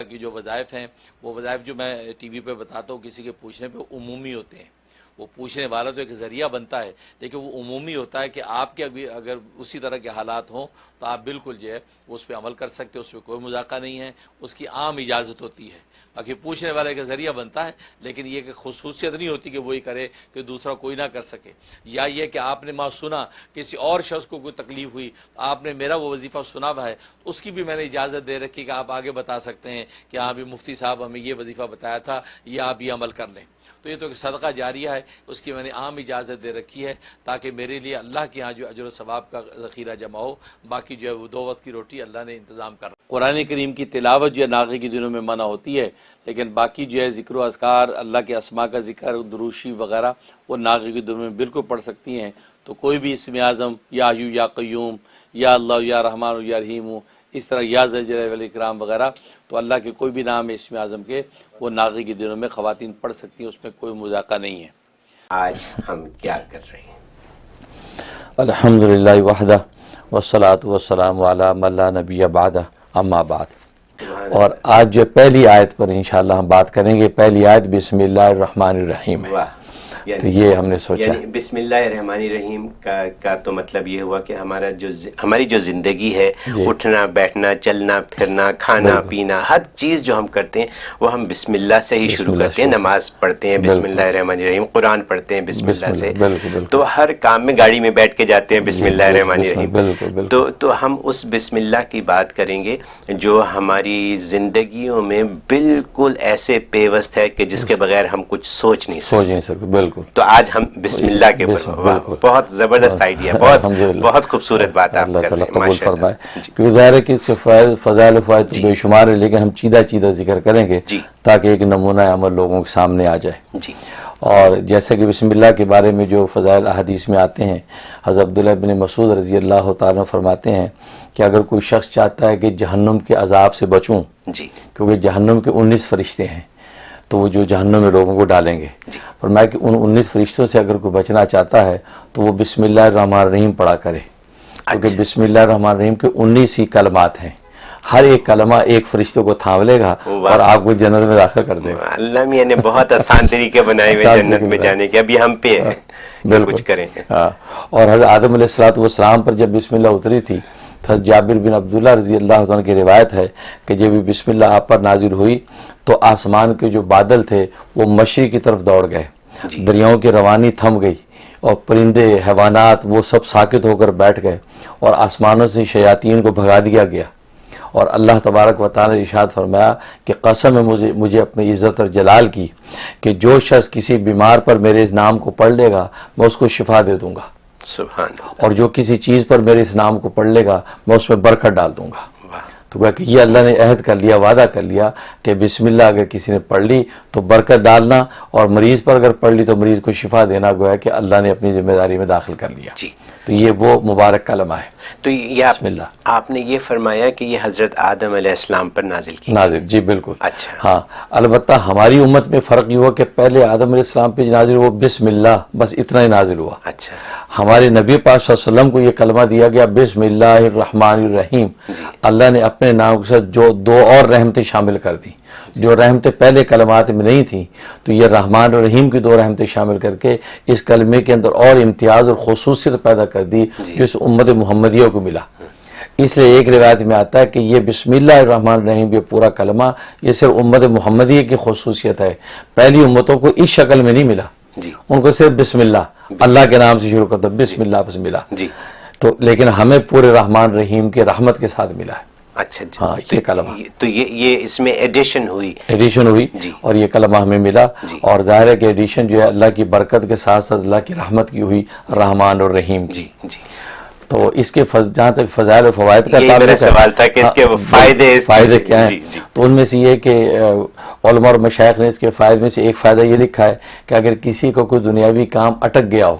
کی جو وظائف ہیں وہ وظائف جو میں ٹی وی پہ بتاتا ہوں کسی کے پوچھنے پہ عمومی ہوتے ہیں. وہ پوچھنے والا تو ایک ذریعہ بنتا ہے لیکن وہ عمومی ہوتا ہے کہ آپ کے اگر اسی طرح کے حالات ہوں تو آپ بالکل جو ہے اس پہ عمل کر سکتے, اس پہ کوئی مذاکرہ نہیں ہے, اس کی عام اجازت ہوتی ہے. باقی پوچھنے والے کا ذریعہ بنتا ہے لیکن یہ کہ خصوصیت نہیں ہوتی کہ وہی کرے کہ دوسرا کوئی نہ کر سکے. یا یہ کہ آپ نے ماں سنا کسی اور شخص کو کوئی تکلیف ہوئی, آپ نے میرا وہ وظیفہ سنا ہوا ہے, اس کی بھی میں نے اجازت دے رکھی کہ آپ آگے بتا سکتے ہیں کہ ہاں بھی مفتی صاحب ہمیں یہ وظیفہ بتایا تھا, یہ آپ یہ عمل کر لیں. تو یہ تو ایک صدقہ جاریہ ہے, اس کی میں نے عام اجازت دے رکھی ہے تاکہ میرے لیے اللہ کے ہاں جو اجر و ثواب کا ذخیرہ جمع ہو. باقی جو ہے وہ 2 وقت کی روٹی اللہ نے انتظام کر رہا. قرآن کریم کی تلاوت جو ہے ناغے کے دنوں میں منع ہوتی ہے, لیکن باقی جو ہے ذکر و اذکار, اللہ کے اسماء کا ذکر, دروشی وغیرہ وہ ناغے کے دنوں میں بالکل پڑھ سکتی ہیں. تو کوئی بھی اسم اعظم یا حیو یا قیوم یا اللہ یا رحمان یا رحیم, اس طرح یا ذل جلالہ والاکرام وغیرہ, تو اللہ کے کوئی بھی نام اسم اعظم کے وہ ناغے کے دنوں میں خواتین پڑھ سکتی ہیں, اس میں کوئی مذاکرہ نہیں ہے. آج ہم کیا کر رہے ہیں؟ الحمدللہ وحدہ والصلاۃ والسلام علی من لا نبی بعدہ, اما بعد. اور آج جو پہلی آیت پر انشاءاللہ ہم بات کریں گے. پہلی آیت بسم اللہ الرحمن الرحیم ہے. تو یہ ہم نے سوچا یعنی بسم اللہ الرحمن الرحیم کا تو مطلب یہ ہوا کہ ہماری جو زندگی ہے, اٹھنا بیٹھنا چلنا پھرنا کھانا پینا ہر چیز جو ہم کرتے ہیں وہ ہم بسم اللہ سے ہی شروع کرتے ہیں. نماز پڑھتے ہیں بسم اللہ الرحمن الرحیم, قرآن پڑھتے ہیں بسم اللہ سے, تو ہر کام میں گاڑی میں بیٹھ کے جاتے ہیں بسم اللہ الرحمن الرحیم. تو ہم اس بسم اللہ کی بات کریں گے جو ہماری زندگیوں میں بالکل ایسے پیوست ہے کہ جس کے بغیر ہم کچھ سوچ نہیں سکتے. بالکل. تو آج ہم بسم اللہ کے اوپر, بہت زبردست آئیڈیا, بہت خوبصورت بات آپ کر رہے ہیں, ماشاءاللہ. کیونکہ ظاہر ہے کہ اس کے فضائل و فوائد بے شمار ہے, لیکن ہم چیدہ ذکر کریں گے تاکہ ایک نمونہ عمل لوگوں کے سامنے آ جائے. اور جیسے کہ بسم اللہ کے بارے میں جو فضائل احادیث میں آتے ہیں, حضرت عبداللہ بن مسعود رضی اللہ تعالیٰ فرماتے ہیں کہ اگر کوئی شخص چاہتا ہے کہ جہنم کے عذاب سے بچوں, کیونکہ جہنم کے 19 فرشتے ہیں تو وہ جو جہنم میں لوگوں کو ڈالیں گے, فرمایا کہ ان 19 فرشتوں سے اگر کوئی بچنا چاہتا ہے تو وہ بسم اللہ الرحمن الرحیم پڑھا کرے, کیونکہ بسم اللہ الرحمن الرحیم کے 19 ہی کلمات ہیں. ہر ایک کلمہ ایک فرشتوں کو تھام لے گا اور آپ کو جنت میں داخل کر دے گا. اللہ میاں نے بہت آسان طریقے بنائے ہوئے جنت میں جانے کے, ابھی ہم پہ ہے کچھ کریں. اور حضرت آدم علیہ السلام پر جب بسم اللہ اتری تھی تو جابر بن عبداللہ رضی اللہ عنہ کی روایت ہے کہ جب بسم اللہ آپ پر نازل ہوئی تو آسمان کے جو بادل تھے وہ مشرق کی طرف دوڑ گئے, دریاؤں کی روانی تھم گئی اور پرندے حیوانات وہ سب ساکت ہو کر بیٹھ گئے اور آسمانوں سے شیاطین کو بھگا دیا گیا. اور اللہ تبارک و تعالی نے ارشاد فرمایا کہ قسم ہے مجھے اپنی عزت اور جلال کی کہ جو شخص کسی بیمار پر میرے نام کو پڑھ لے گا میں اس کو شفا دے دوں گا, سبحان اللہ, اور جو کسی چیز پر میرے اس نام کو پڑھ لے گا میں اس میں برکت ڈال دوں گا. تو کہ یہ اللہ نے عہد کر لیا, وعدہ کر لیا کہ بسم اللہ اگر کسی نے پڑھ لی تو برکت ڈالنا, اور مریض پر اگر پڑھ لی تو مریض کو شفا دینا, گویا کہ اللہ نے اپنی ذمہ داری میں داخل کر لیا. تو یہ وہ مبارک کلمہ ہے. تو یہ آپ نے یہ فرمایا کہ یہ حضرت آدم علیہ السلام پر نازل کی. جی بالکل. اچھا. ہاں, البتہ ہماری امت میں فرق یہ ہوا کہ پہلے آدم علیہ السلام پہ نازل ہوا بسم اللہ, بس اتنا ہی نازل ہوا. اچھا. ہمارے نبی پاک صلی اللہ علیہ وسلم کو یہ کلمہ دیا گیا بسم اللہ الرحمن الرحیم. اللہ نے اپنے نام کے ساتھ جو 2 اور رحمتیں شامل کر دی, جو رحمتیں پہلے کلمات میں نہیں تھیں, تو یہ رحمان اور رحیم کی 2 رحمتیں شامل کر کے اس کلمے کے اندر اور امتیاز اور خصوصیت پیدا کر دی جو اس امت محمدیہ کو ملا. اس لیے ایک روایت میں آتا ہے کہ یہ بسم اللہ الرحمن الرحیم یہ پورا کلمہ یہ صرف امت محمدیہ کی خصوصیت ہے, پہلی امتوں کو اس شکل میں نہیں ملا. ان کو صرف بسم اللہ کے نام سے شروع کرتا, بسم اللہ بس ملا. تو لیکن ہمیں پورے رحمان رحیم کے رحمت کے ساتھ ملا ہے. اچھا جی. ہاں, یہ کلمہ تو یہ اس میں ایڈیشن ہوئی اور یہ کلمہ ہمیں ملا. اور ظاہر ہے کہ ایڈیشن جو ہے اللہ کی برکت کے ساتھ ساتھ اللہ کی رحمت کی ہوئی, رحمان اور رحیم. جی. تو اس کے جہاں تک فضائل و فوائد کا تعلق ہے, سوال تھا کہ اس کے فائدے کیا ہیں. تو ان میں سے یہ کہ علماء اور مشائخ نے اس کے فائدے میں سے ایک فائدہ یہ لکھا ہے کہ اگر کسی کو کوئی دنیاوی کام اٹک گیا ہو,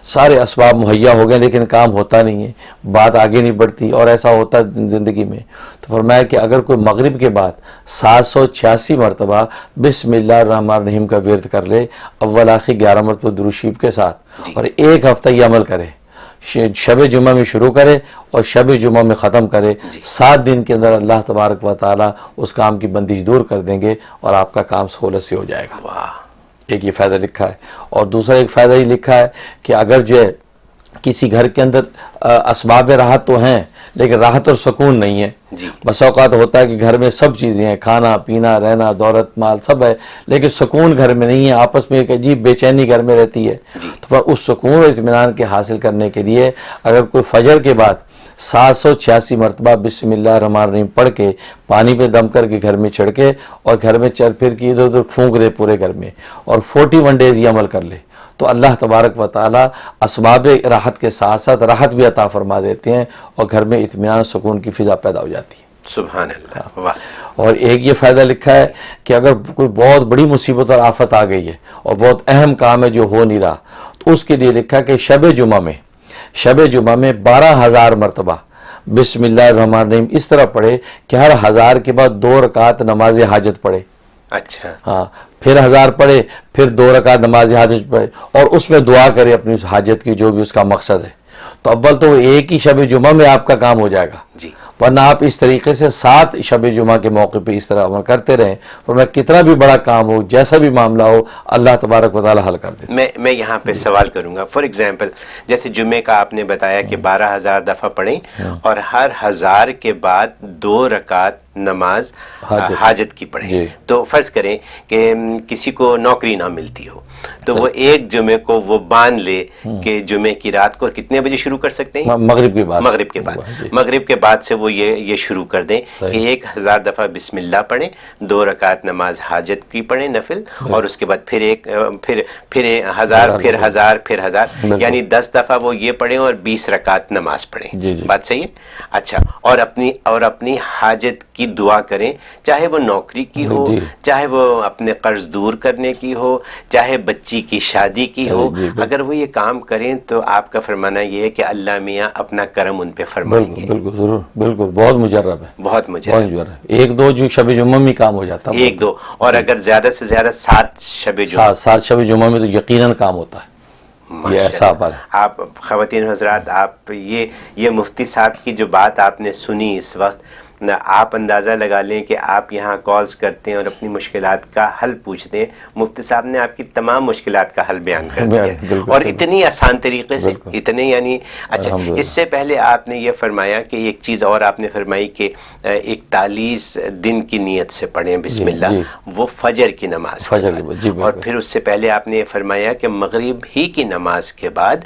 سارے اسباب مہیا ہو گئے لیکن کام ہوتا نہیں ہے, بات آگے نہیں بڑھتی, اور ایسا ہوتا ہے زندگی میں, تو فرمایا کہ اگر کوئی مغرب کے بعد 786 مرتبہ بسم اللہ الرحمن الرحیم کا ورد کر لے اول آخر 11 مرتبہ درود شریف کے ساتھ, اور 1 ہفتہ یہ عمل کرے, شب جمعہ میں شروع کرے اور شب جمعہ میں ختم کرے، 7 دن کے اندر اللہ تبارک و تعالیٰ اس کام کی بندش دور کر دیں گے اور آپ کا کام سہولت سے ہو جائے گا۔ ایک یہ فائدہ لکھا ہے، اور دوسرا ایک فائدہ یہ لکھا ہے کہ اگر جو ہے کسی گھر کے اندر اسباب راحت تو ہیں لیکن راحت اور سکون نہیں ہے، بس اوقات ہوتا ہے کہ گھر میں سب چیزیں ہیں، کھانا پینا رہنا دولت مال سب ہے، لیکن سکون گھر میں نہیں ہے، آپس میں ایک عجیب بے چینی گھر میں رہتی ہے، تو پھر اس سکون اور اطمینان کے حاصل کرنے کے لیے اگر کوئی فجر کے بعد 786 مرتبہ بسم اللہ الرحمن الرحیم پڑھ کے پانی پہ دم کر کے گھر میں چھڑکے اور گھر میں چل پھر کے ادھر ادھر پھونک دے پورے گھر میں، اور 41 ڈیز یہ عمل کر لے، تو اللہ تبارک و تعالیٰ اسباب راحت کے ساتھ ساتھ راحت بھی عطا فرما دیتے ہیں اور گھر میں اطمینان سکون کی فضا پیدا ہو جاتی ہے۔ سبحان اللہ، واہ۔ اور ایک یہ فائدہ لکھا ہے کہ اگر کوئی بہت بڑی مصیبت اور آفت آ گئی ہے اور بہت اہم کام ہے جو ہو نہیں رہا، تو اس کے لیے لکھا کہ شب جمعہ میں 12,000 مرتبہ بسم اللہ الرحمن الرحیم اس طرح پڑھے کہ ہر 1000 کے بعد 2 رکعت نماز حاجت پڑھے۔ اچھا، ہاں، پھر 1000 پڑھے، پھر 2 رکعت نماز حاجت پڑھے اور اس میں دعا کرے اپنی اس حاجت کی جو بھی اس کا مقصد ہے، تو اول تو وہ ایک ہی شب جمعہ میں آپ کا کام ہو جائے گا، ورنہ آپ اس طریقے سے 7 شب جمعہ کے موقع پہ اس طرح عمل کرتے رہیں، اور میں کتنا بھی بڑا کام ہو جیسا بھی معاملہ ہو اللہ تبارک و تعالی حل کر دیتے۔ میں یہاں پہ سوال کروں گا، فار ایگزامپل جیسے جمعے کا آپ نے بتایا کہ 12,000 دفعہ پڑھیں اور ہر 1000 کے بعد 2 رکعت نماز حاجت کی پڑھیں، تو فرض کریں کہ کسی کو نوکری نہ ملتی ہو تو وہ ایک جمعے کو وہ باندھ لے کہ جمعے کی رات کو کتنے بجے شروع کر سکتے ہیں؟ مغرب کے بعد سے وہ یہ شروع کر دیں کہ 1000 دفعہ بسم اللہ پڑھیں، 2 رکعت نماز حاجت کی پڑھیں نفل، اور اس کے بعد پھر 1000 یعنی 10 دفعہ وہ یہ پڑھیں اور 20 رکعت نماز پڑھیں۔ بات صحیح ہے؟ اچھا، اور اپنی حاجت کی دعا کریں، چاہے وہ نوکری کی ہو، چاہے وہ اپنے قرض دور کرنے کی ہو، چاہے بچی کی شادی کی ہو، اگر وہ یہ کام کریں تو آپ کا فرمانا یہ ہے کہ اللہ میاں اپنا کرم ان پہ فرمائیں گے۔ بالکل ضرور، بالکل، بہت مجرب ہے، بہت مجرب۔ 1-2 جو شب جمعہ میں کام ہو جاتا ہے، 1-2، اور اگر زیادہ سے زیادہ 7 شب جمعہ میں تو یقیناً کام ہوتا ہے۔ یہ ایسا آپ خواتین حضرات، آپ یہ مفتی صاحب کی جو بات آپ نے سنی اس وقت، آپ اندازہ لگا لیں کہ آپ یہاں کالز کرتے ہیں اور اپنی مشکلات کا حل پوچھتے ہیں، مفتی صاحب نے آپ کی تمام مشکلات کا حل بیان کر دیا، اور اتنی آسان طریقے سے، اتنے یعنی۔ اچھا، اس سے پہلے آپ نے یہ فرمایا کہ ایک چیز اور آپ نے فرمائی کہ 41 دن کی نیت سے پڑھیں بسم اللہ، وہ فجر کی نماز، اور پھر اس سے پہلے آپ نے یہ فرمایا کہ مغرب ہی کی نماز کے بعد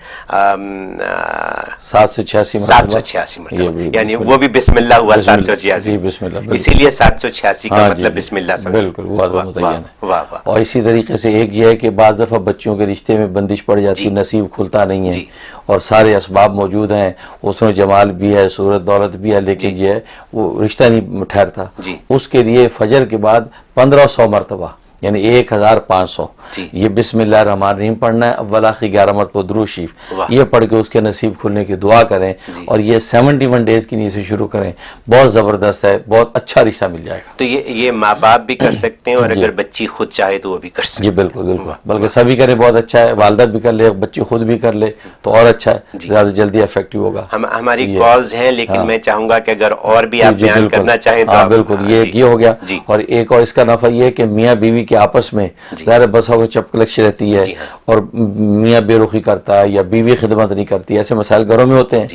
786 مرتبہ، یعنی وہ بھی بسم اللہ ہوا 786، اسی لیے 786 کا مطلب بسم اللہ سمجھ۔ بالکل، متعین ہے۔ اور اسی طریقے سے ایک یہ ہے کہ بعض دفعہ بچوں کے رشتے میں بندش پڑ جاتی، نصیب کھلتا نہیں ہے اور سارے اسباب موجود ہیں، اس میں جمال بھی ہے، صورت دولت بھی ہے، لیکن یہ ہے وہ رشتہ نہیں ٹھہرتا، اس کے لیے فجر کے بعد 1500 مرتبہ یعنی 1500 یہ بسم اللہ الرحمن الرحیم پڑھنا ہے، اول آخر 11 مرتبہ درود شریف یہ پڑھ کے اس کے نصیب کھلنے کی دعا کریں، اور یہ 71 ڈیز کی نیت سے شروع کریں، بہت زبردست ہے، بہت اچھا رشتہ مل جائے گا۔ تو یہ ماں باپ بھی کر سکتے ہیں، اور اگر بچی خود چاہے تو وہ بھی کر سکتے ہیں۔ جی بالکل بالکل، بلکہ سبھی کریں، بہت اچھا ہے، والدہ بھی کر لے، بچی خود بھی کر لے تو اور اچھا ہے، زیادہ جلدی افیکٹو ہوگا۔ ہماری کالز ہیں، لیکن میں چاہوں گا کہ اگر اور بھی آپ بیان کرنا چاہیں تو بالکل، یہ ہو گیا۔ اور ایک اور اس کا نفع یہ ہے کہ میاں بیوی کے آپس میں ظاہر بسا کو چپکلش رہتی ہے، اور میاں بے رخی کرتا ہے یا بیوی خدمت نہیں کرتی، ایسے مسائل گھروں میں ہوتے ہیں،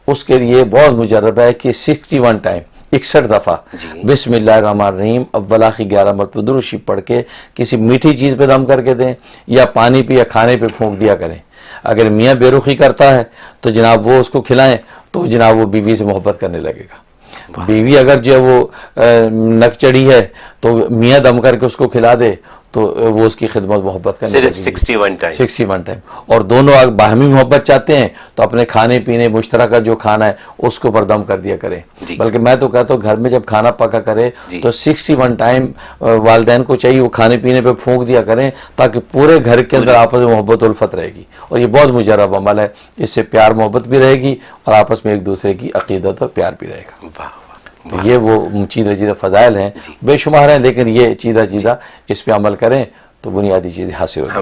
اس کے لیے بہت مجرب ہے کہ 61 ٹائم 61 دفعہ بسم اللہ الرحمن الرحیم اول آخر 11 مرتبہ درود شریف پڑھ کے کسی میٹھی چیز پہ دم کر کے دیں، یا پانی پہ یا کھانے پہ پھونک دیا کریں۔ اگر میاں بے رخی کرتا ہے تو جناب وہ اس کو کھلائیں تو جناب وہ بیوی سے محبت کرنے لگے گا۔ بیوی اگر جو ہے وہ نک چڑھی ہے تو میاں دم کر کے اس کو کھلا دے تو وہ اس کی خدمت محبت کرنے صرف 61 ٹائم، اور دونوں باہمی محبت چاہتے ہیں تو اپنے کھانے پینے مشترکہ جو کھانا ہے اس کو پر دم کر دیا کریں۔ بلکہ میں تو کہتا ہوں گھر میں جب کھانا پکا کرے تو 61 ٹائم والدین کو چاہیے وہ کھانے پینے پہ پھونک دیا کریں، تاکہ پورے گھر کے اندر آپس میں محبت الفت رہے گی، اور یہ بہت مجرب عمل ہے، اس سے پیار محبت بھی رہے گی اور آپس میں ایک دوسرے کی عقیدت اور پیار بھی رہے گا۔ یہ وہ چیزیں فضائل ہیں، بے شمار ہیں، لیکن یہ چیزہ اس پہ عمل کریں تو بنیادی چیزیں حاصل ہو۔